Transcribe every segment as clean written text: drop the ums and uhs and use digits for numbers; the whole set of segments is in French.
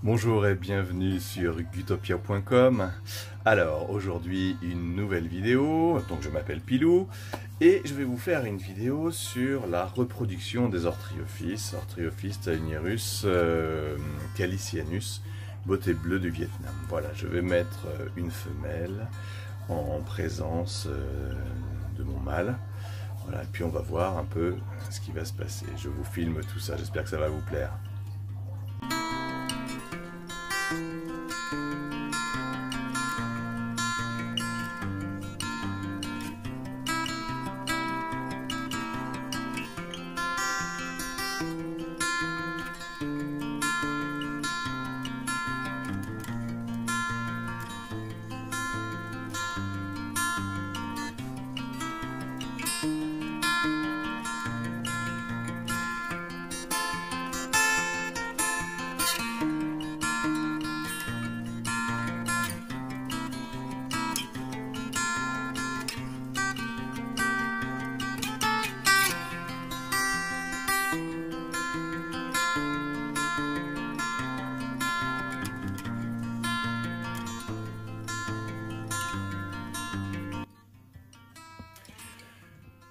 Bonjour et bienvenue sur gutopia.com. Alors aujourd'hui une nouvelle vidéo, donc je m'appelle Pilou et je vais vous faire une vidéo sur la reproduction des Orthriophyes taenierus calicianus, beauté bleue du Vietnam. Voilà, je vais mettre une femelle en présence de mon mâle. Voilà, et puis on va voir un peu ce qui va se passer. Je vous filme tout ça, j'espère que ça va vous plaire.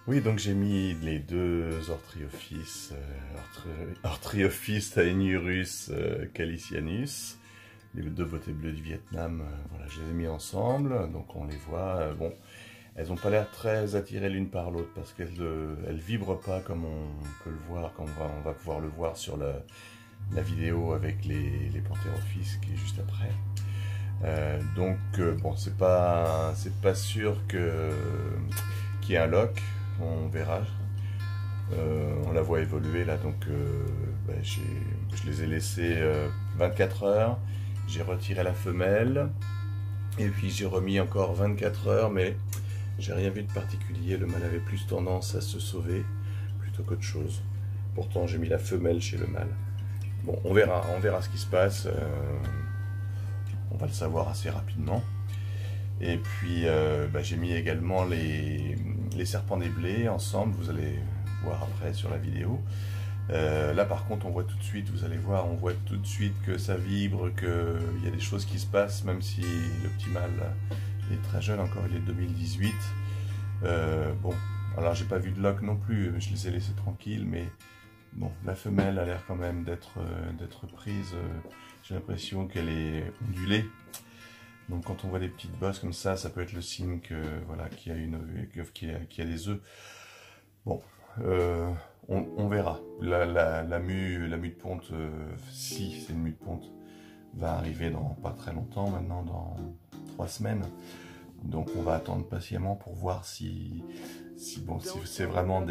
Oui, donc j'ai mis les deux Orthriophyes taenierus calicianus, les deux beautés bleues du Vietnam, voilà, je les ai mis ensemble, donc on les voit, bon, elles n'ont pas l'air très attirées l'une par l'autre parce qu'elles ne vibrent pas comme on peut le voir, comme on va pouvoir le voir sur la vidéo avec les Panthérophyes qui est juste après. Donc bon, c'est pas sûr qu'il y ait un lock. On verra. On la voit évoluer là, donc je les ai laissés 24 heures. J'ai retiré la femelle et puis j'ai remis encore 24 heures, mais j'ai rien vu de particulier. Le mâle avait plus tendance à se sauver plutôt qu'autre chose. Pourtant j'ai mis la femelle chez le mâle. Bon, on verra ce qui se passe. On va le savoir assez rapidement. Et puis j'ai mis également les serpents des blés ensemble, vous allez voir après sur la vidéo. Là par contre on voit tout de suite, vous allez voir, on voit tout de suite que ça vibre, qu'il y a des choses qui se passent, même si le petit mâle est très jeune encore, il est de 2018. Bon, alors j'ai pas vu de lock non plus, je les ai laissés tranquilles, mais bon, la femelle a l'air quand même d'être prise, j'ai l'impression qu'elle est ondulée. Donc quand on voit des petites bosses comme ça peut être le signe que voilà, qu'il y a des œufs. Bon, on verra. La mue de ponte, si c'est une mue de ponte, va arriver dans pas très longtemps, maintenant dans 3 semaines. Donc on va attendre patiemment pour voir si c'est vraiment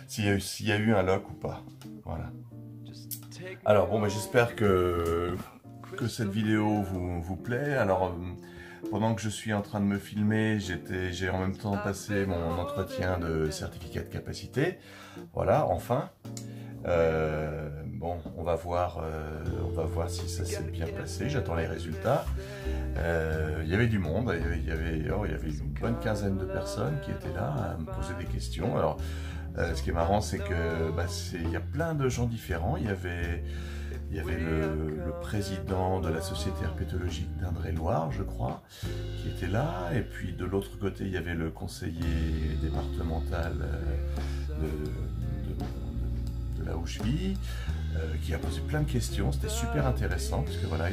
s'il y a eu un lock ou pas. Voilà. Alors bon, j'espère que cette vidéo vous plaît. Alors pendant que je suis en train de me filmer, j'ai en même temps passé mon entretien de certificat de capacité. Voilà, enfin. Bon, on va voir si ça s'est bien passé. J'attends les résultats. Il y avait du monde, il y avait une bonne quinzaine de personnes qui étaient là à me poser des questions. Alors ce qui est marrant, c'est que il y a plein de gens différents. Il y avait le président de la Société herpétologique d'Indre-et-Loire, je crois, qui était là. Et puis de l'autre côté, il y avait le conseiller départemental de là où je vis, qui a posé plein de questions. C'était super intéressant, parce que voilà,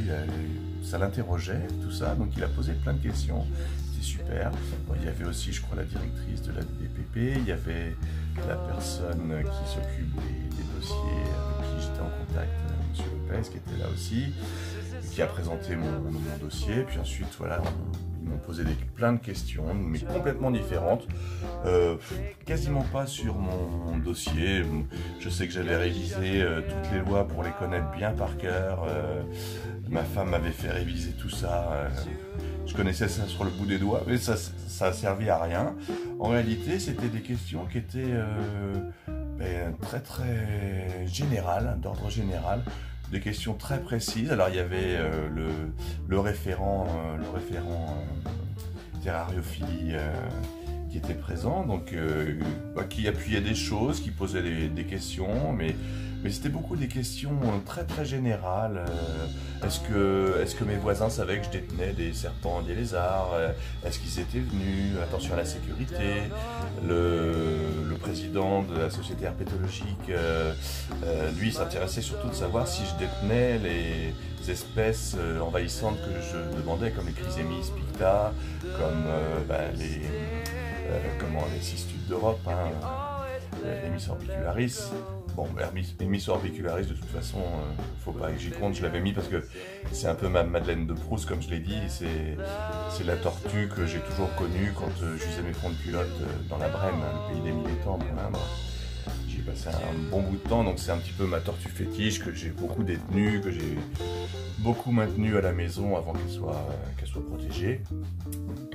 ça l'interrogeait, tout ça. Donc il a posé plein de questions. C'était super. Bon, il y avait aussi, je crois, la directrice de la DPP. Il y avait la personne qui s'occupe des dossiers avec qui j'étais en contact, M. Lopez, qui était là aussi, qui a présenté mon dossier. Puis ensuite, voilà, ils m'ont posé plein de questions, mais complètement différentes. Quasiment pas sur mon dossier. Je sais que j'avais révisé toutes les lois pour les connaître bien par cœur. Ma femme m'avait fait réviser tout ça. Je connaissais ça sur le bout des doigts, mais ça a servi à rien. En réalité, c'était des questions qui étaient très très générales, d'ordre général, des questions très précises. Alors il y avait le référent terrariophilie qui était présent, donc qui appuyait des choses, qui posait des questions, mais Mais c'était beaucoup des questions très très générales. Est-ce que mes voisins savaient que je détenais des serpents et des lézards? Est-ce qu'ils étaient venus? Attention à la sécurité. Le président de la société herpétologique, lui, s'intéressait surtout de savoir si je détenais les espèces envahissantes que je demandais, comme les Chrysémis picta, comme les cistules d'Europe, Hemmis orbicularis. Bon, Hemmis orbicularis, de toute façon, faut pas que j'y compte, je l'avais mis parce que c'est un peu ma Madeleine de Proust, comme je l'ai dit. C'est la tortue que j'ai toujours connue quand j'usais mes fonds de culotte dans la Brème, le pays des mille étangs, pour l'Indre. J'y ai passé un bon bout de temps, donc c'est un petit peu ma tortue fétiche que j'ai beaucoup détenue, que j'ai beaucoup maintenue à la maison avant qu'elle soit protégée.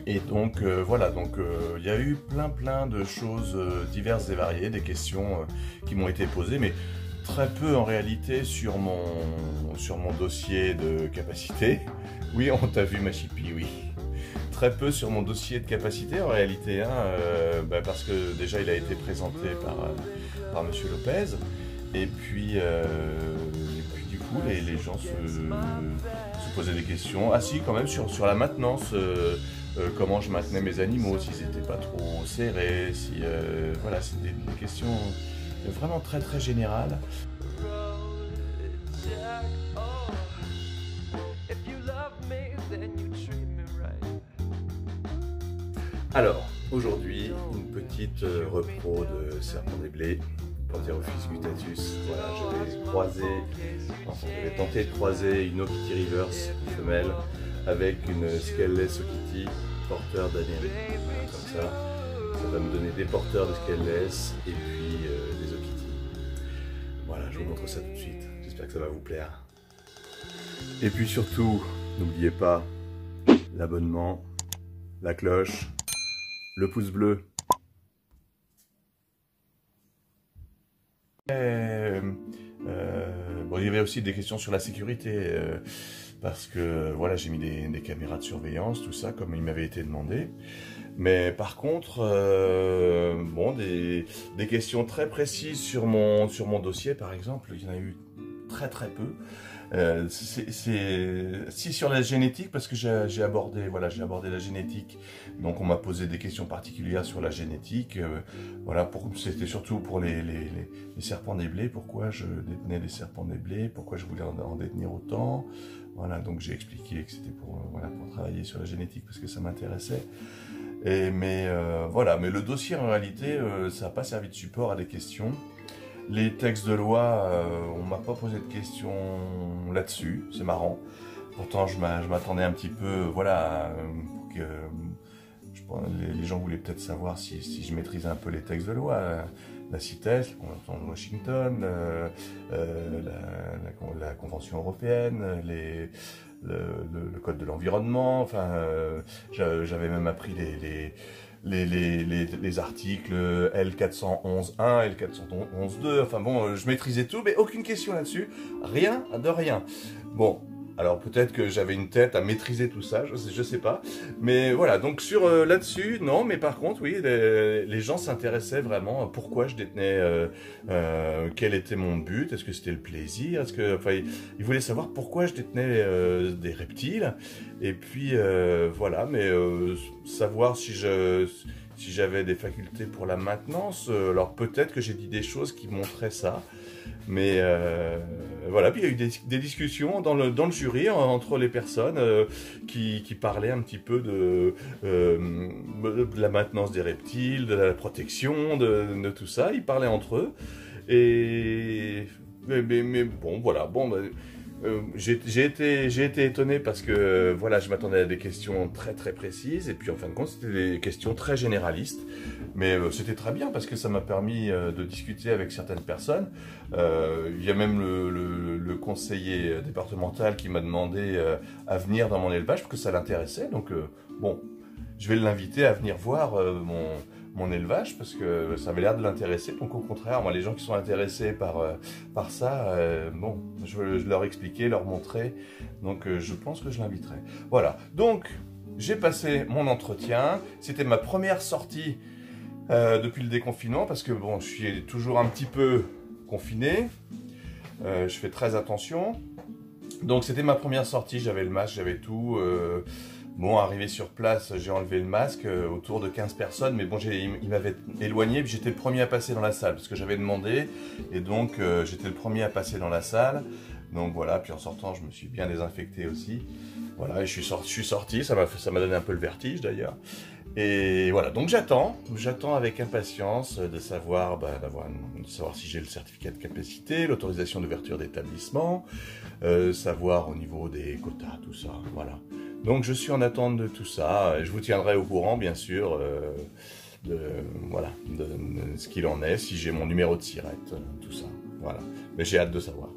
Et donc voilà, donc il y a eu plein de choses diverses et variées, des questions qui m'ont été posées, mais très peu en réalité sur mon dossier de capacité. Oui, on t'a vu ma chipie, oui. Très peu sur mon dossier de capacité en réalité, parce que déjà il a été présenté par Monsieur Lopez, et puis du coup les gens se posaient des questions. Ah si, quand même sur la maintenance. Comment je maintenais mes animaux, s'ils n'étaient pas trop serrés, voilà, c'est des questions vraiment très très générales. Alors, aujourd'hui, une petite repro de serpent des blés, Pantherophis guttatus. Voilà, j'avais tenté de croiser une Octity reverse femelle avec une Scaleless Octity porteur d'Aneri. Comme ça va me donner des porteurs de Scaleless et puis des Octity. Voilà, je vous montre ça tout de suite. J'espère que ça va vous plaire. Et puis surtout, n'oubliez pas l'abonnement, la cloche, le pouce bleu. Bon, il y avait aussi des questions sur la sécurité, parce que voilà, j'ai mis des caméras de surveillance, tout ça, comme il m'avait été demandé. Mais par contre, bon, des questions très précises sur mon dossier, par exemple, il y en a eu très peu. Si sur la génétique, parce que j'ai abordé la génétique, donc on m'a posé des questions particulières sur la génétique. Voilà, c'était surtout pour les serpents des blés, pourquoi je détenais des serpents des blés, pourquoi je voulais en détenir autant. Voilà, donc j'ai expliqué que c'était pour travailler sur la génétique parce que ça m'intéressait. Mais le dossier en réalité, ça n'a pas servi de support à des questions. Les textes de loi, on m'a pas posé de questions là-dessus, c'est marrant. Pourtant, je m'attendais un petit peu, voilà, que les gens voulaient peut-être savoir si je maîtrisais un peu les textes de loi. La CITES, la Convention de Washington, la Convention européenne, le Code de l'environnement, enfin, j'avais même appris les articles L411.1, L411.2, enfin bon, je maîtrisais tout, mais aucune question là-dessus, rien de rien. Bon, alors peut-être que j'avais une tête à maîtriser tout ça, je sais pas, mais voilà, donc là-dessus, non, mais par contre, oui, les gens s'intéressaient vraiment à pourquoi je détenais, quel était mon but, est-ce que c'était le plaisir, ils voulaient savoir pourquoi je détenais des reptiles, et puis voilà, mais savoir si j'avais des facultés pour la maintenance, alors peut-être que j'ai dit des choses qui montraient ça, mais voilà, puis il y a eu des discussions dans le jury entre les personnes qui parlaient un petit peu de la maintenance des reptiles, de la protection, de tout ça, ils parlaient entre eux, mais bon, voilà, bon... j'ai été étonné parce que voilà, je m'attendais à des questions très précises et puis en fin de compte c'était des questions très généralistes, mais c'était très bien parce que ça m'a permis de discuter avec certaines personnes. Il y a même le conseiller départemental qui m'a demandé à venir dans mon élevage parce que ça l'intéressait, donc bon, je vais l'inviter à venir voir mon élevage parce que ça avait l'air de l'intéresser. Donc au contraire, moi les gens qui sont intéressés par ça, bon, je leur expliquer, leur montrer, donc je pense que je l'inviterai. Voilà, donc j'ai passé mon entretien, c'était ma première sortie depuis le déconfinement parce que bon, je suis toujours un petit peu confiné. je fais très attention. Donc c'était ma première sortie, j'avais le masque, j'avais tout. Bon, arrivé sur place, j'ai enlevé le masque, autour de 15 personnes, mais bon, il m'avait éloigné, puis j'étais le premier à passer dans la salle, parce que j'avais demandé, et donc j'étais le premier à passer dans la salle. Donc voilà, puis en sortant, je me suis bien désinfecté aussi. Voilà, et je suis sorti, ça m'a donné un peu le vertige d'ailleurs. Et voilà, donc j'attends avec impatience de savoir, de savoir si j'ai le certificat de capacité, l'autorisation d'ouverture d'établissement, savoir au niveau des quotas, tout ça, voilà. Donc je suis en attente de tout ça, je vous tiendrai au courant bien sûr de ce qu'il en est, si j'ai mon numéro de sirette, tout ça, voilà. Mais j'ai hâte de savoir.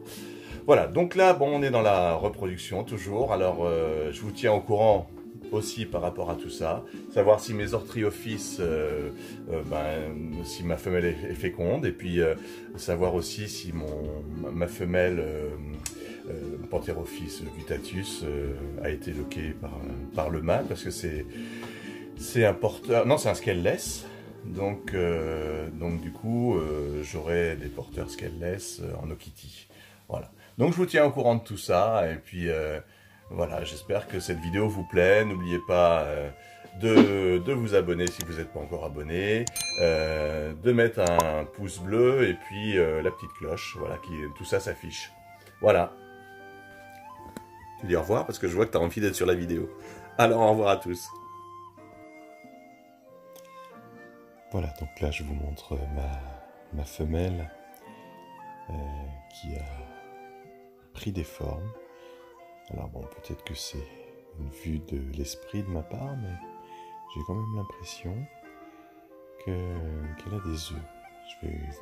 Voilà, donc là, bon, on est dans la reproduction toujours, alors je vous tiens au courant aussi par rapport à tout ça, savoir si mes orthriophyes, si ma femelle est féconde, et puis savoir aussi si ma femelle Pantherophis guttatus a été loquée par le mâle, parce que c'est un porteur, non c'est un scaleless, donc du coup j'aurai des porteurs scaleless en Okiti, voilà. Donc je vous tiens au courant de tout ça, et puis voilà, j'espère que cette vidéo vous plaît. N'oubliez pas de vous abonner si vous n'êtes pas encore abonné, de mettre un pouce bleu et puis la petite cloche, voilà, tout ça s'affiche. Voilà. Je dis au revoir parce que je vois que tu as envie d'être sur la vidéo. Alors au revoir à tous. Voilà, donc là je vous montre ma femelle qui a pris des formes. Alors bon, peut-être que c'est une vue de l'esprit de ma part, mais j'ai quand même l'impression qu'elle a des œufs.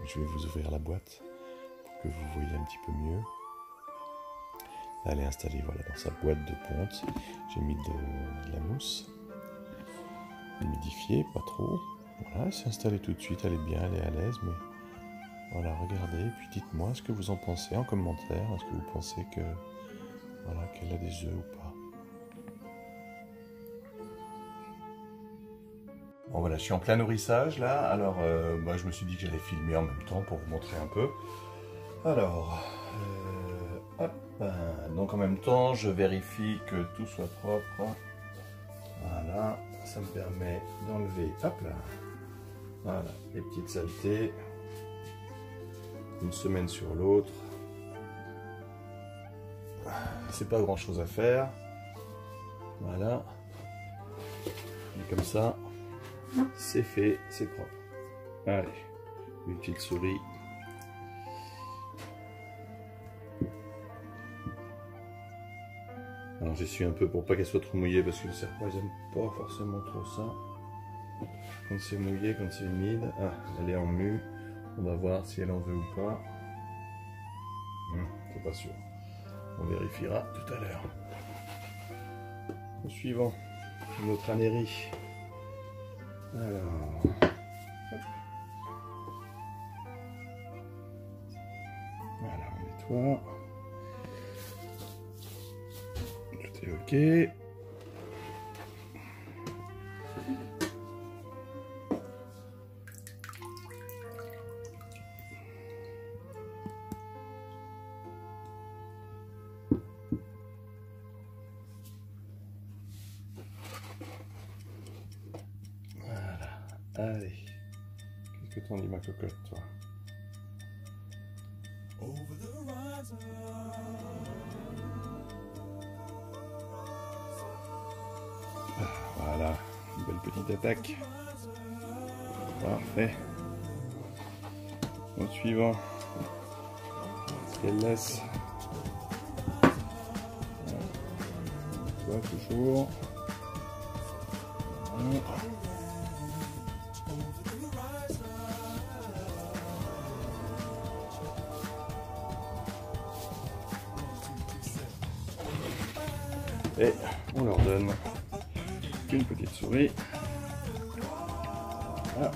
Je vais vous ouvrir la boîte pour que vous voyez un petit peu mieux. Là, elle est installée voilà, dans sa boîte de ponte. J'ai mis de la mousse humidifiée, pas trop. Voilà, elle s'est installée tout de suite, elle est bien, elle est à l'aise, mais voilà, regardez, et puis dites-moi ce que vous en pensez en commentaire. Est-ce que vous pensez que voilà, qu'elle a des œufs ou pas? Bon voilà, je suis en plein nourrissage là, alors je me suis dit que j'allais filmer en même temps pour vous montrer un peu. Alors, hop, donc en même temps, je vérifie que tout soit propre. Voilà, ça me permet d'enlever, hop là, voilà, les petites saletés, une semaine sur l'autre. C'est pas grand chose à faire, voilà, et comme ça, c'est fait, c'est propre. Allez, une petite souris. Alors j'essuie un peu pour pas qu'elle soit trop mouillée parce que le serpent ils aiment pas forcément trop ça. Quand c'est mouillé, quand c'est humide, ah, elle est en mue, on va voir si elle en veut ou pas. C'est pas sûr. On vérifiera tout à l'heure. Au suivant, notre anérie. Alors, hop. Voilà, on nettoie. Tout est ok. Allez, qu'est-ce que t'en dis ma cocotte, toi? Voilà, une belle petite attaque. Parfait. Au suivant, ce qu'elle laisse. Toi, toujours. Voilà. Et on leur donne une petite souris. Voilà.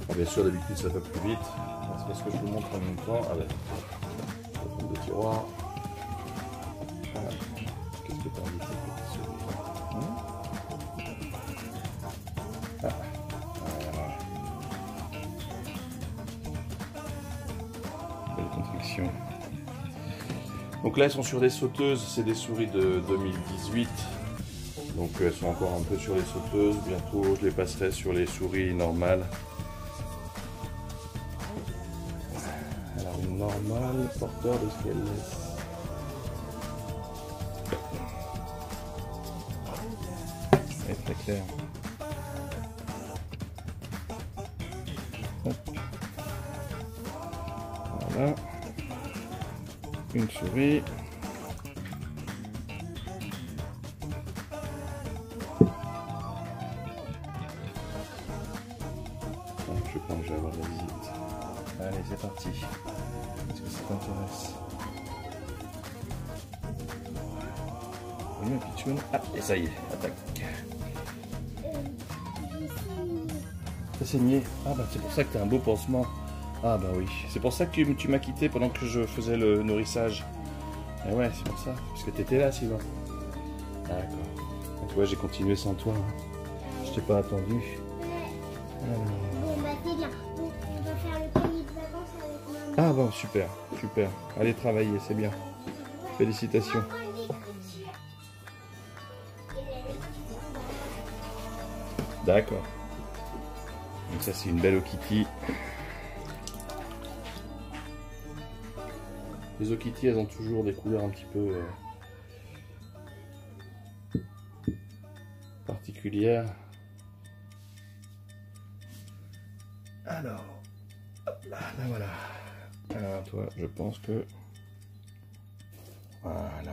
Alors bien sûr, d'habitude ça va plus vite. C'est parce que je vous montre en même temps. Allez, je vais le tiroir. Voilà. Qu'est-ce que tu as envie de cette petite souris? Voilà. Belle contraction. Donc là, elles sont sur des sauteuses, c'est des souris de 2018. Donc elles sont encore un peu sur les sauteuses. Bientôt, je les passerai sur les souris normales. Alors une normale, porteur de ce qu'elle laisse. C'est très clair. Hop. Voilà. Une souris. Je pense que je vais avoir la visite. Allez, c'est parti. Est-ce que ça t'intéresse? Oui, ma pitchoun. Ah, et ça y est, attaque. T'as saigné? Ah bah c'est pour ça que t'as un beau pansement. Ah bah oui, c'est pour ça que tu m'as quitté pendant que je faisais le nourrissage. Et ouais, c'est pour ça, parce que t'étais là, Sylvain. D'accord. Donc ouais, j'ai continué sans toi. Hein. Je t'ai pas attendu. Alors... Bon bah c'est bien, on va faire le cahier de vacances avec maman. Ah bon, super, super. Allez travailler, c'est bien. Félicitations. D'accord. Donc ça c'est une belle Okitty. Les Okitty, elles ont toujours des couleurs un petit peu particulières. Alors, hop là, là voilà. Alors toi, je pense que... Voilà.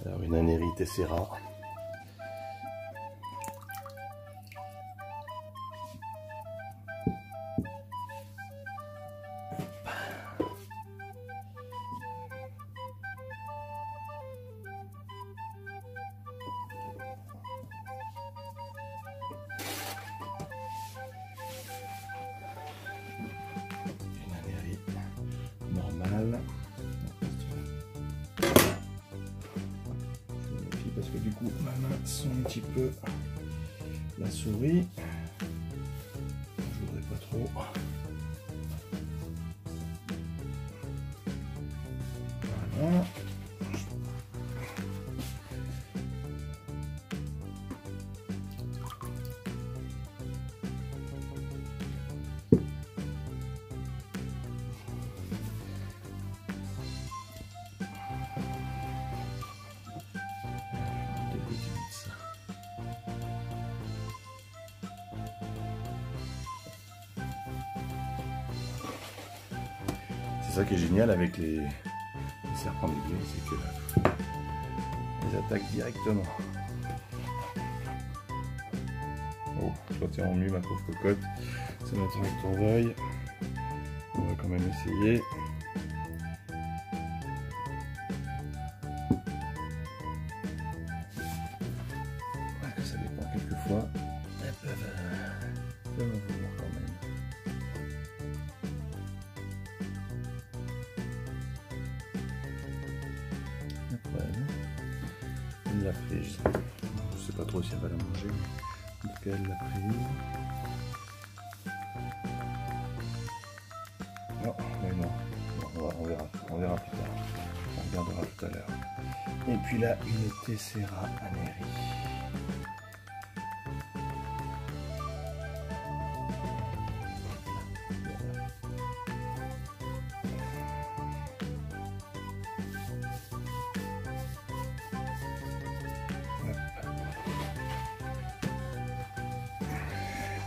Alors une Anérie Tessera. Une Anérie normale. Parce que du coup ma main sent un petit peu la souris. Je voudrais pas trop. Voilà. C'est ça qui est génial avec les serpents d'aiguille, c'est que ils attaquent directement. Oh, je retiens en mieux ma pauvre cocotte. C'est notre avec ton œil. On va quand même essayer. Ouais, que ça dépend quelquefois. Elles peuvent en vouloir quand même. Elle l'a prise. Je sais pas trop si elle va la manger, mais en tout cas elle l'a prise. Non, mais non. On verra plus tard. On regardera tout à l'heure. Et puis là, une Tessera Anérie.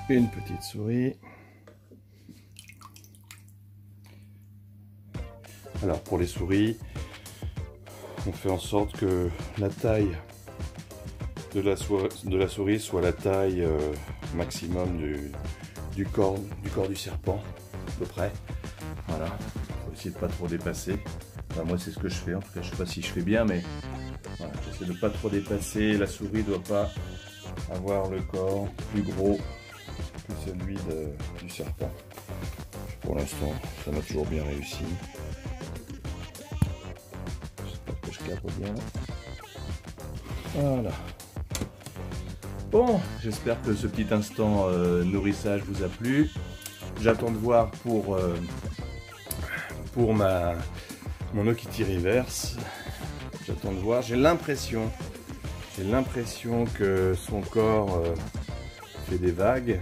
Une petite souris. Alors pour les souris, on fait en sorte que la taille de la souris soit la taille maximum du corps du serpent, à peu près. Voilà, faut essayer de pas trop dépasser. Enfin, moi c'est ce que je fais, en tout cas je sais pas si je fais bien, mais voilà, j'essaie de pas trop dépasser. La souris doit pas avoir le corps plus gros plus celui du serpent. Pour l'instant, ça m'a toujours bien réussi. J'espère que je cadre bien. Voilà. Bon, j'espère que ce petit instant nourrissage vous a plu. J'attends de voir pour mon Okitty Reverse. J'attends de voir. J'ai l'impression que son corps fait des vagues.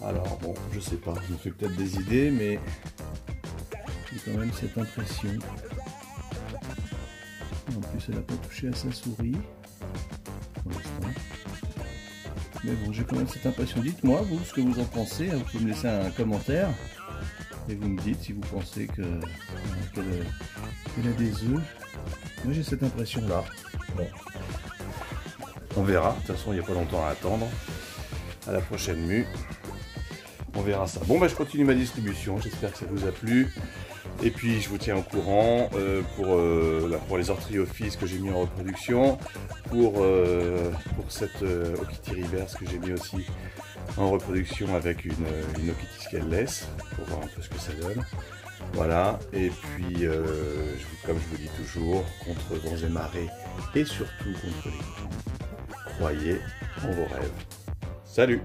Alors bon, je sais pas, je me fais peut-être des idées, mais j'ai quand même cette impression. En plus, elle n'a pas touché à sa souris pour l'instant. Mais bon, j'ai quand même cette impression. Dites-moi, vous, ce que vous en pensez. Vous pouvez me laisser un commentaire et vous me dites si vous pensez qu'elle a des œufs. Moi, j'ai cette impression-là. Bon. On verra. De toute façon, il n'y a pas longtemps à attendre. À la prochaine mue. On verra ça. Bon, bah, je continue ma distribution. J'espère que ça vous a plu. Et puis, je vous tiens au courant pour les orthriophyses que j'ai mis en reproduction. Pour cette Okitty Reverse que j'ai mis aussi en reproduction avec une Okitty Scaleless. Pour voir un peu ce que ça donne. Voilà. Et puis, comme je vous dis toujours, contre vents et marées. Et surtout contre les coups. Croyez en vos rêves. Salut!